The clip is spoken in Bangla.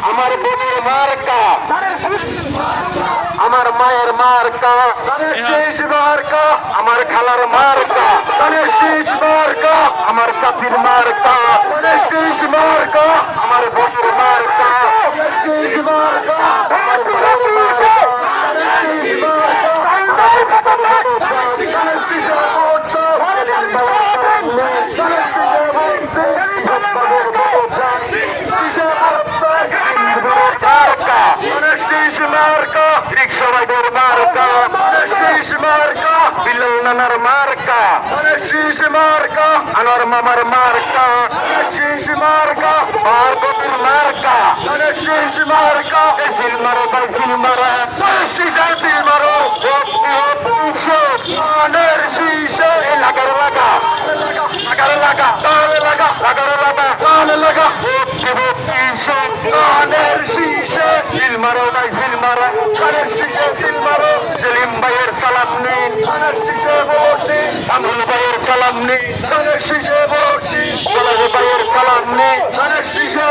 আমার বোনের মার্কা, আমার মায়ের মার্কা, শেষ মার্কা, আমার খালার মার্কা, শেষ মার্কা, আমার চাচির মার্কা, শেষ মার্কা, আমার বোনের মার্কা, শেষ মার্কা, আমার ভাইয়ের মার্কা, শেষ মার্কা, রিক্সাবাইদের মার্কা, শেষ মার্কা, বিল্লাল নানার মার্কা, শেষ মার্কা, আনোয়ার মামার মার্কা, শেষ মার্কা, বারবতির মার্কা, শেষ মার্কা, সিল মারো তাই সিল মারা, সিল মারো, কানের শীষে লাগার লাগা, লাগার লাগা, কানে লাগা, লাগার লাগা, কানে লাগা, কানের শীষে সিল মারো তাই সিল মারা, কানের শীষে সিল মারো। সেলিম ভাইয়ের সালাম নিন, কানের শীষে ভোট দিন। আমরুল ভাইয়ের সালাম নিন, কানের শীষে ভোট দিন। ভাইয়ের সালাম নিন, কানের শীষে